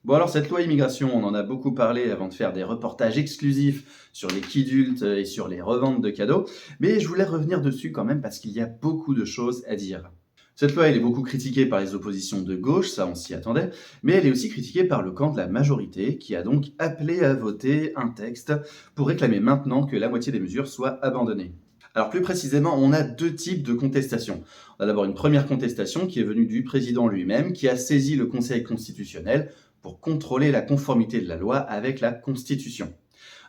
Bon alors cette loi immigration, on en a beaucoup parlé avant de faire des reportages exclusifs sur les kidultes et sur les reventes de cadeaux, mais je voulais revenir dessus quand même parce qu'il y a beaucoup de choses à dire. Cette loi, elle est beaucoup critiquée par les oppositions de gauche, ça on s'y attendait, mais elle est aussi critiquée par le camp de la majorité qui a donc appelé à voter un texte pour réclamer maintenant que la moitié des mesures soient abandonnées. Alors plus précisément, on a deux types de contestations. On a d'abord une première contestation qui est venue du président lui-même, qui a saisi le Conseil constitutionnel pour contrôler la conformité de la loi avec la Constitution.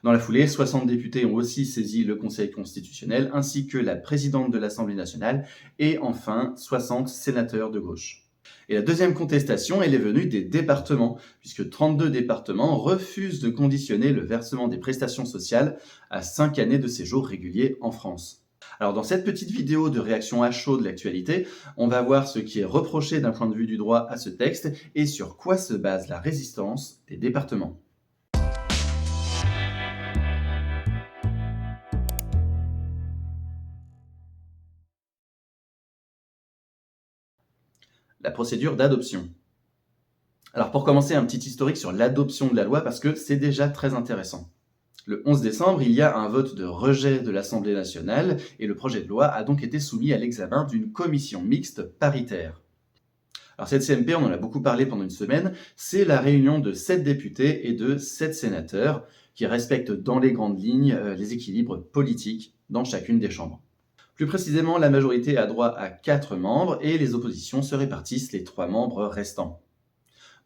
Dans la foulée, 60 députés ont aussi saisi le Conseil constitutionnel, ainsi que la présidente de l'Assemblée nationale, et enfin 60 sénateurs de gauche. Et la deuxième contestation, elle est venue des départements, puisque 32 départements refusent de conditionner le versement des prestations sociales à 5 années de séjour régulier en France. Alors dans cette petite vidéo de réaction à chaud de l'actualité, on va voir ce qui est reproché d'un point de vue du droit à ce texte et sur quoi se base la résistance des départements. La procédure d'adoption. Alors pour commencer, un petit historique sur l'adoption de la loi parce que c'est déjà très intéressant. Le 11 décembre, il y a un vote de rejet de l'Assemblée nationale et le projet de loi a donc été soumis à l'examen d'une commission mixte paritaire. Alors cette CMP, on en a beaucoup parlé pendant une semaine, c'est la réunion de 7 députés et de 7 sénateurs qui respectent dans les grandes lignes les équilibres politiques dans chacune des chambres. Plus précisément, la majorité a droit à 4 membres et les oppositions se répartissent les 3 membres restants.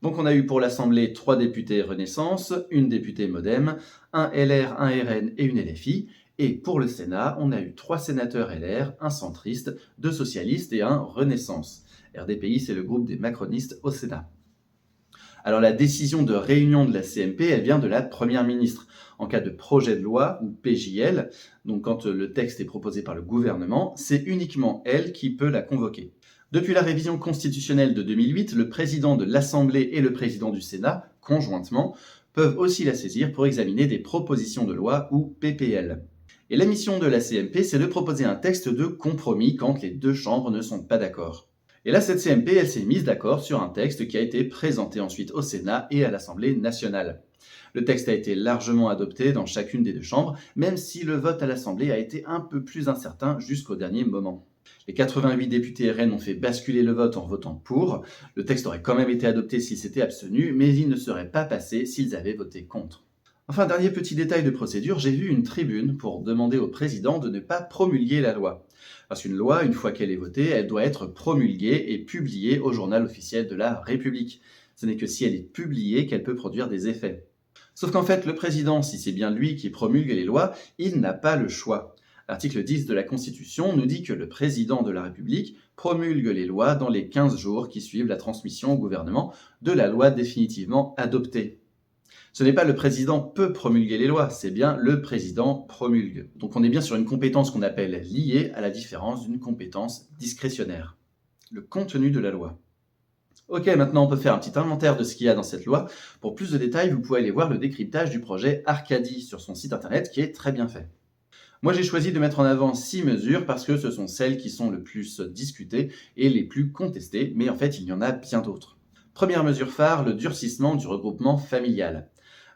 Donc on a eu pour l'Assemblée 3 députés Renaissance, une députée Modem, un LR, un RN et une LFI. Et pour le Sénat, on a eu 3 sénateurs LR, un centriste, 2 socialistes et un Renaissance. RDPI, c'est le groupe des macronistes au Sénat. Alors la décision de réunion de la CMP, elle vient de la Première ministre. En cas de projet de loi, ou PJL, donc quand le texte est proposé par le gouvernement, c'est uniquement elle qui peut la convoquer. Depuis la révision constitutionnelle de 2008, le président de l'Assemblée et le président du Sénat, conjointement, peuvent aussi la saisir pour examiner des propositions de loi ou PPL. Et la mission de la CMP, c'est de proposer un texte de compromis quand les deux chambres ne sont pas d'accord. Et là, cette CMP, elle s'est mise d'accord sur un texte qui a été présenté ensuite au Sénat et à l'Assemblée nationale. Le texte a été largement adopté dans chacune des deux chambres, même si le vote à l'Assemblée a été un peu plus incertain jusqu'au dernier moment. Les 88 députés RN ont fait basculer le vote en votant pour. Le texte aurait quand même été adopté s'ils s'étaient abstenus, mais il ne serait pas passé s'ils avaient voté contre. Enfin, dernier petit détail de procédure, j'ai vu une tribune pour demander au président de ne pas promulguer la loi. Parce qu'une loi, une fois qu'elle est votée, elle doit être promulguée et publiée au journal officiel de la République. Ce n'est que si elle est publiée qu'elle peut produire des effets. Sauf qu'en fait, le président, si c'est bien lui qui promulgue les lois, il n'a pas le choix. L'article 10 de la Constitution nous dit que le président de la République promulgue les lois dans les 15 jours qui suivent la transmission au gouvernement de la loi définitivement adoptée. Ce n'est pas le président peut promulguer les lois, c'est bien le président promulgue. Donc on est bien sur une compétence qu'on appelle liée à la différence d'une compétence discrétionnaire. Le contenu de la loi. Ok, maintenant on peut faire un petit inventaire de ce qu'il y a dans cette loi. Pour plus de détails, vous pouvez aller voir le décryptage du projet Arcadie sur son site internet qui est très bien fait. Moi j'ai choisi de mettre en avant 6 mesures parce que ce sont celles qui sont le plus discutées et les plus contestées, mais en fait il y en a bien d'autres. Première mesure phare, le durcissement du regroupement familial.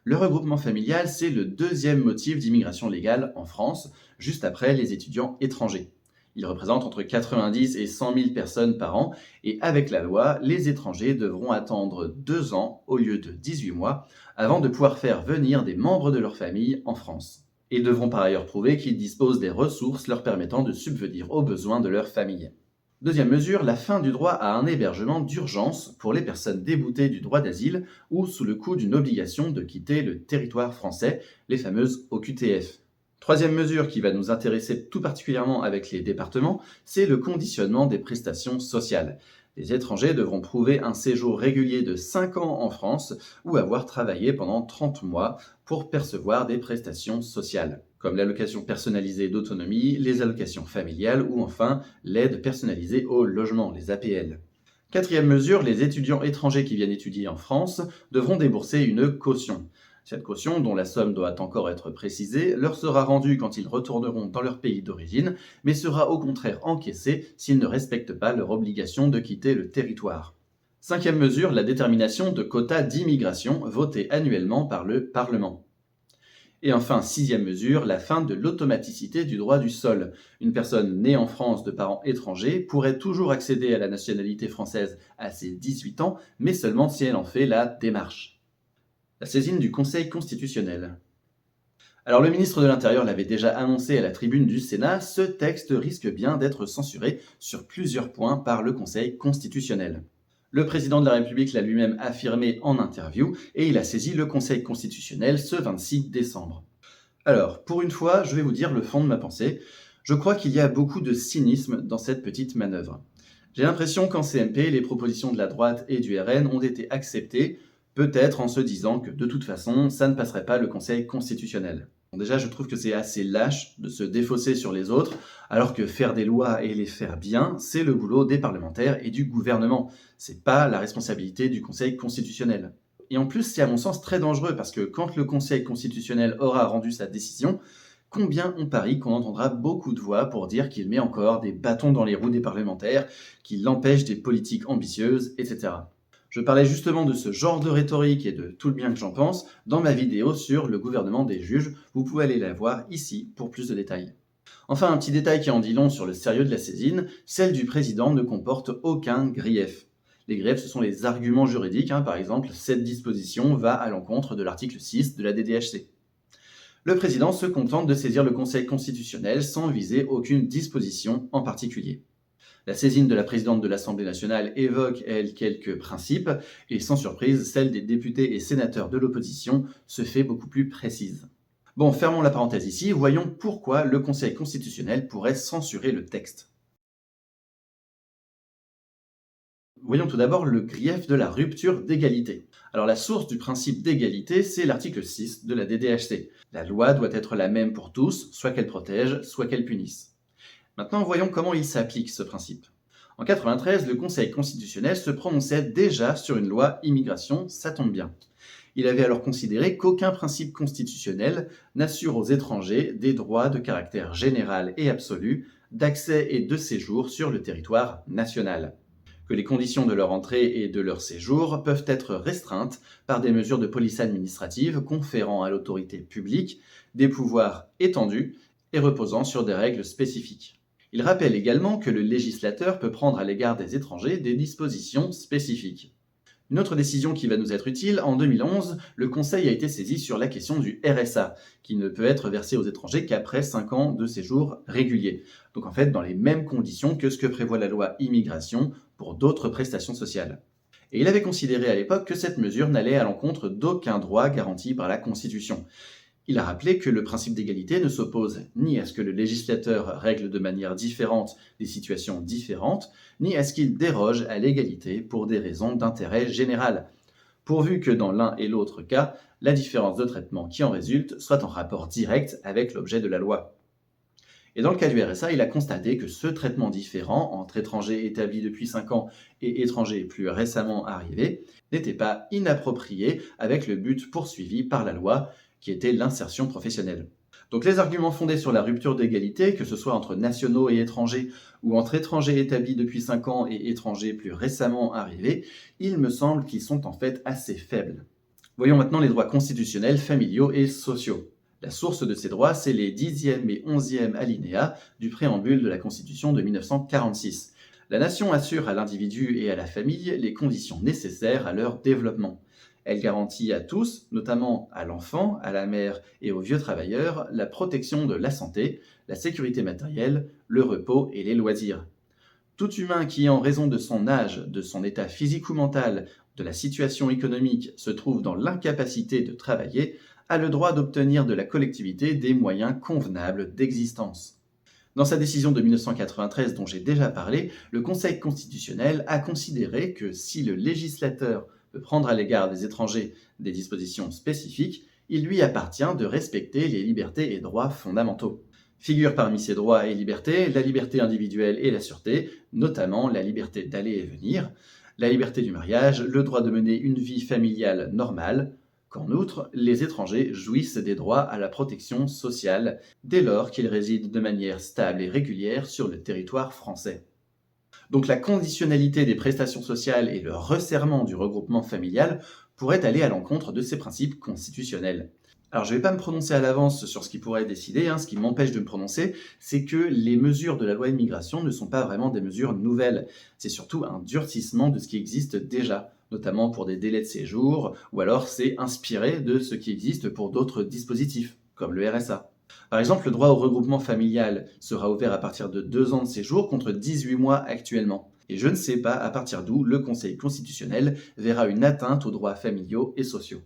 Le regroupement familial, c'est le deuxième motif d'immigration légale en France, juste après les étudiants étrangers. Il représente entre 90 et 100 000 personnes par an, et avec la loi, les étrangers devront attendre 2 ans au lieu de 18 mois avant de pouvoir faire venir des membres de leur famille en France. Ils devront par ailleurs prouver qu'ils disposent des ressources leur permettant de subvenir aux besoins de leur famille. Deuxième mesure, la fin du droit à un hébergement d'urgence pour les personnes déboutées du droit d'asile ou sous le coup d'une obligation de quitter le territoire français, les fameuses OQTF. Troisième mesure qui va nous intéresser tout particulièrement avec les départements, c'est le conditionnement des prestations sociales. Les étrangers devront prouver un séjour régulier de 5 ans en France ou avoir travaillé pendant 30 mois pour percevoir des prestations sociales, comme l'allocation personnalisée d'autonomie, les allocations familiales ou enfin l'aide personnalisée au logement, les APL. Quatrième mesure, les étudiants étrangers qui viennent étudier en France devront débourser une caution. Cette caution, dont la somme doit encore être précisée, leur sera rendue quand ils retourneront dans leur pays d'origine, mais sera au contraire encaissée s'ils ne respectent pas leur obligation de quitter le territoire. Cinquième mesure, la détermination de quotas d'immigration votés annuellement par le Parlement. Et enfin, sixième mesure, la fin de l'automaticité du droit du sol. Une personne née en France de parents étrangers pourrait toujours accéder à la nationalité française à ses 18 ans, mais seulement si elle en fait la démarche. La saisine du Conseil constitutionnel. Alors le ministre de l'Intérieur l'avait déjà annoncé à la tribune du Sénat, ce texte risque bien d'être censuré sur plusieurs points par le Conseil constitutionnel. Le président de la République l'a lui-même affirmé en interview et il a saisi le Conseil constitutionnel ce 26 décembre. Alors, pour une fois, je vais vous dire le fond de ma pensée. Je crois qu'il y a beaucoup de cynisme dans cette petite manœuvre. J'ai l'impression qu'en CMP, les propositions de la droite et du RN ont été acceptées, peut-être en se disant que de toute façon, ça ne passerait pas le Conseil constitutionnel. Bon, déjà, je trouve que c'est assez lâche de se défausser sur les autres, alors que faire des lois et les faire bien, c'est le boulot des parlementaires et du gouvernement. C'est pas la responsabilité du Conseil constitutionnel. Et en plus, c'est à mon sens très dangereux parce que quand le Conseil constitutionnel aura rendu sa décision, combien on parie qu'on entendra beaucoup de voix pour dire qu'il met encore des bâtons dans les roues des parlementaires, qu'il empêche des politiques ambitieuses, etc. Je parlais justement de ce genre de rhétorique et de tout le bien que j'en pense dans ma vidéo sur le gouvernement des juges. Vous pouvez aller la voir ici pour plus de détails. Enfin, un petit détail qui en dit long sur le sérieux de la saisine, celle du président ne comporte aucun grief. Les griefs, ce sont les arguments juridiques. Par exemple, cette disposition va à l'encontre de l'article 6 de la DDHC. Le président se contente de saisir le Conseil constitutionnel sans viser aucune disposition en particulier. La saisine de la présidente de l'Assemblée nationale évoque, elle, quelques principes, et sans surprise, celle des députés et sénateurs de l'opposition se fait beaucoup plus précise. Bon, fermons la parenthèse ici, voyons pourquoi le Conseil constitutionnel pourrait censurer le texte. Voyons tout d'abord le grief de la rupture d'égalité. Alors la source du principe d'égalité, c'est l'article 6 de la DDHC. La loi doit être la même pour tous, soit qu'elle protège, soit qu'elle punisse. Maintenant, voyons comment il s'applique ce principe. En 1993, le Conseil constitutionnel se prononçait déjà sur une loi immigration, ça tombe bien. Il avait alors considéré qu'aucun principe constitutionnel n'assure aux étrangers des droits de caractère général et absolu d'accès et de séjour sur le territoire national, que les conditions de leur entrée et de leur séjour peuvent être restreintes par des mesures de police administrative conférant à l'autorité publique des pouvoirs étendus et reposant sur des règles spécifiques. Il rappelle également que le législateur peut prendre à l'égard des étrangers des dispositions spécifiques. Une autre décision qui va nous être utile, en 2011, le Conseil a été saisi sur la question du RSA, qui ne peut être versé aux étrangers qu'après 5 ans de séjour régulier. Donc en fait, dans les mêmes conditions que ce que prévoit la loi immigration pour d'autres prestations sociales. Et il avait considéré à l'époque que cette mesure n'allait à l'encontre d'aucun droit garanti par la Constitution. Il a rappelé que le principe d'égalité ne s'oppose ni à ce que le législateur règle de manière différente des situations différentes, ni à ce qu'il déroge à l'égalité pour des raisons d'intérêt général, pourvu que dans l'un et l'autre cas, la différence de traitement qui en résulte soit en rapport direct avec l'objet de la loi. Et dans le cas du RSA, il a constaté que ce traitement différent entre étrangers établis depuis 5 ans et étrangers plus récemment arrivés n'était pas inapproprié avec le but poursuivi par la loi, qui était l'insertion professionnelle. Donc les arguments fondés sur la rupture d'égalité, que ce soit entre nationaux et étrangers, ou entre étrangers établis depuis 5 ans et étrangers plus récemment arrivés, il me semble qu'ils sont en fait assez faibles. Voyons maintenant les droits constitutionnels, familiaux et sociaux. La source de ces droits, c'est les 10e et 11e alinéas du préambule de la Constitution de 1946. La nation assure à l'individu et à la famille les conditions nécessaires à leur développement. Elle garantit à tous, notamment à l'enfant, à la mère et aux vieux travailleurs, la protection de la santé, la sécurité matérielle, le repos et les loisirs. Tout humain qui, en raison de son âge, de son état physique ou mental, de la situation économique, se trouve dans l'incapacité de travailler, a le droit d'obtenir de la collectivité des moyens convenables d'existence. Dans sa décision de 1993 dont j'ai déjà parlé, le Conseil constitutionnel a considéré que si le législateur peut prendre à l'égard des étrangers des dispositions spécifiques, il lui appartient de respecter les libertés et droits fondamentaux. Figurent parmi ces droits et libertés la liberté individuelle et la sûreté, notamment la liberté d'aller et venir, la liberté du mariage, le droit de mener une vie familiale normale, qu'en outre, les étrangers jouissent des droits à la protection sociale dès lors qu'ils résident de manière stable et régulière sur le territoire français. Donc la conditionnalité des prestations sociales et le resserrement du regroupement familial pourraient aller à l'encontre de ces principes constitutionnels. Alors je ne vais pas me prononcer à l'avance sur ce qui pourrait être décidé, ce qui m'empêche de me prononcer, c'est que les mesures de la loi immigration ne sont pas vraiment des mesures nouvelles, c'est surtout un durcissement de ce qui existe déjà, notamment pour des délais de séjour, ou alors c'est inspiré de ce qui existe pour d'autres dispositifs, comme le RSA. Par exemple, le droit au regroupement familial sera ouvert à partir de 2 ans de séjour contre 18 mois actuellement. Et je ne sais pas à partir d'où le Conseil constitutionnel verra une atteinte aux droits familiaux et sociaux.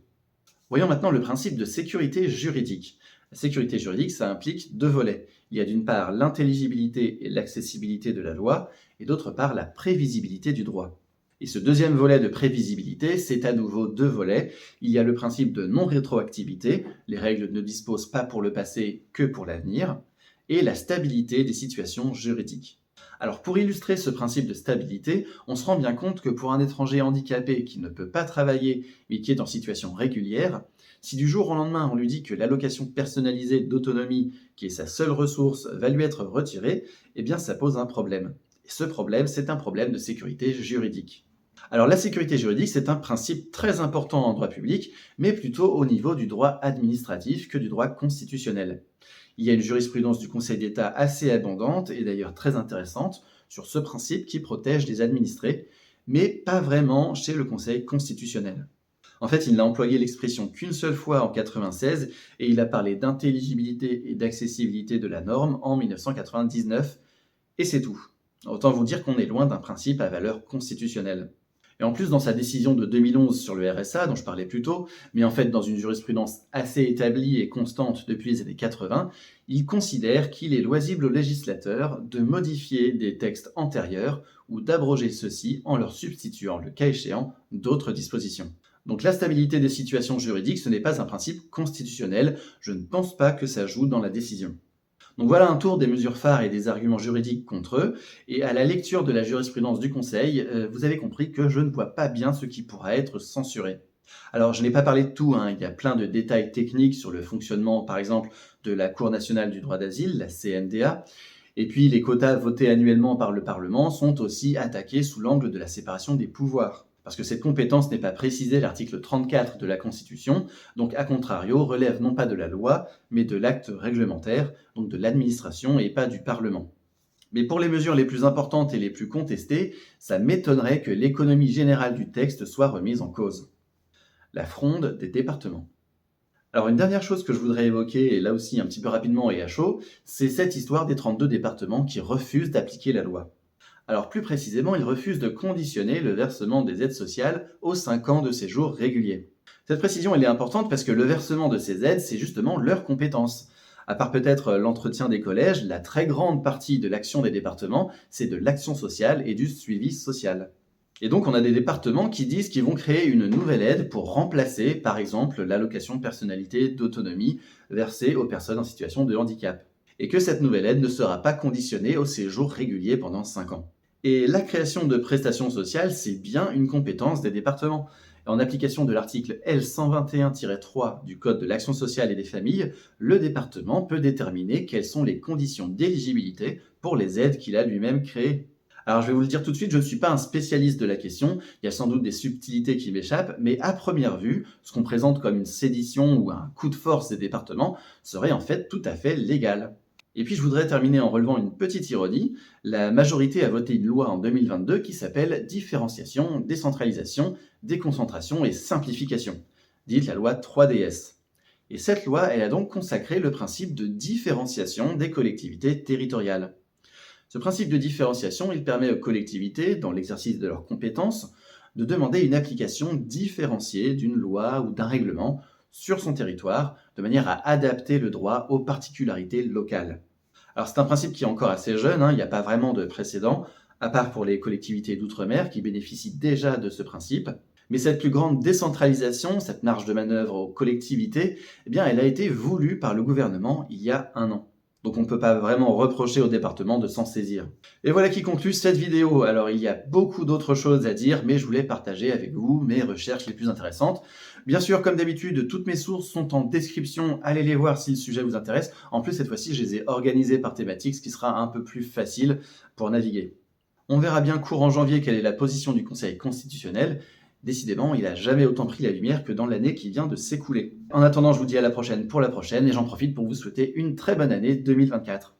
Voyons maintenant le principe de sécurité juridique. La sécurité juridique, ça implique 2 volets. Il y a d'une part l'intelligibilité et l'accessibilité de la loi, et d'autre part la prévisibilité du droit. Et ce deuxième volet de prévisibilité, c'est à nouveau 2 volets. Il y a le principe de non-rétroactivité, les règles ne disposent pas pour le passé que pour l'avenir, et la stabilité des situations juridiques. Alors pour illustrer ce principe de stabilité, on se rend bien compte que pour un étranger handicapé qui ne peut pas travailler mais qui est en situation régulière, si du jour au lendemain on lui dit que l'allocation personnalisée d'autonomie, qui est sa seule ressource, va lui être retirée, eh bien ça pose un problème. Et ce problème, c'est un problème de sécurité juridique. Alors la sécurité juridique, c'est un principe très important en droit public, mais plutôt au niveau du droit administratif que du droit constitutionnel. Il y a une jurisprudence du Conseil d'État assez abondante et d'ailleurs très intéressante sur ce principe qui protège les administrés, mais pas vraiment chez le Conseil constitutionnel. En fait, il n'a employé l'expression qu'une seule fois en 1996 et il a parlé d'intelligibilité et d'accessibilité de la norme en 1999, et c'est tout. Autant vous dire qu'on est loin d'un principe à valeur constitutionnelle. Et en plus, dans sa décision de 2011 sur le RSA, dont je parlais plus tôt, mais en fait dans une jurisprudence assez établie et constante depuis les années 80, il considère qu'il est loisible au législateur de modifier des textes antérieurs ou d'abroger ceux-ci en leur substituant, le cas échéant, d'autres dispositions. Donc la stabilité des situations juridiques, ce n'est pas un principe constitutionnel, je ne pense pas que ça joue dans la décision. Donc voilà un tour des mesures phares et des arguments juridiques contre eux, et à la lecture de la jurisprudence du Conseil, vous avez compris que je ne vois pas bien ce qui pourra être censuré. Alors je n'ai pas parlé de tout, il y a plein de détails techniques sur le fonctionnement par exemple de la Cour nationale du droit d'asile, la CNDA, et puis les quotas votés annuellement par le Parlement sont aussi attaqués sous l'angle de la séparation des pouvoirs. Parce que cette compétence n'est pas précisée à l'article 34 de la Constitution, donc à contrario relève non pas de la loi, mais de l'acte réglementaire, donc de l'administration et pas du Parlement. Mais pour les mesures les plus importantes et les plus contestées, ça m'étonnerait que l'économie générale du texte soit remise en cause. La fronde des départements. Alors une dernière chose que je voudrais évoquer, et là aussi un petit peu rapidement et à chaud, c'est cette histoire des 32 départements qui refusent d'appliquer la loi. Alors plus précisément, ils refusent de conditionner le versement des aides sociales aux 5 ans de séjour régulier. Cette précision elle est importante parce que le versement de ces aides, c'est justement leur compétence. À part peut-être l'entretien des collèges, la très grande partie de l'action des départements, c'est de l'action sociale et du suivi social. Et donc on a des départements qui disent qu'ils vont créer une nouvelle aide pour remplacer, par exemple, l'allocation de personnalité d'autonomie versée aux personnes en situation de handicap. Et que cette nouvelle aide ne sera pas conditionnée au séjour régulier pendant 5 ans. Et la création de prestations sociales, c'est bien une compétence des départements. En application de l'article L121-3 du Code de l'action sociale et des familles, le département peut déterminer quelles sont les conditions d'éligibilité pour les aides qu'il a lui-même créées. Alors je vais vous le dire tout de suite, je ne suis pas un spécialiste de la question, il y a sans doute des subtilités qui m'échappent, mais à première vue, ce qu'on présente comme une sédition ou un coup de force des départements serait en fait tout à fait légal. Et puis je voudrais terminer en relevant une petite ironie. La majorité a voté une loi en 2022 qui s'appelle Différenciation, Décentralisation, Déconcentration et Simplification, dite la loi 3DS. Et cette loi, elle a donc consacré le principe de différenciation des collectivités territoriales. Ce principe de différenciation, il permet aux collectivités, dans l'exercice de leurs compétences, de demander une application différenciée d'une loi ou d'un règlement sur son territoire, de manière à adapter le droit aux particularités locales. Alors c'est un principe qui est encore assez jeune, il n'y a pas vraiment de précédent, à part pour les collectivités d'outre-mer qui bénéficient déjà de ce principe. Mais cette plus grande décentralisation, cette marge de manœuvre aux collectivités, eh bien, elle a été voulue par le gouvernement il y a 1 an. Donc on ne peut pas vraiment reprocher au département de s'en saisir. Et voilà qui conclut cette vidéo. Alors il y a beaucoup d'autres choses à dire, mais je voulais partager avec vous mes recherches les plus intéressantes. Bien sûr, comme d'habitude, toutes mes sources sont en description, allez les voir si le sujet vous intéresse. En plus, cette fois-ci, je les ai organisées par thématique, ce qui sera un peu plus facile pour naviguer. On verra bien courant janvier quelle est la position du Conseil constitutionnel. Décidément, il n'a jamais autant pris la lumière que dans l'année qui vient de s'écouler. En attendant, je vous dis à la prochaine pour la prochaine et j'en profite pour vous souhaiter une très bonne année 2024.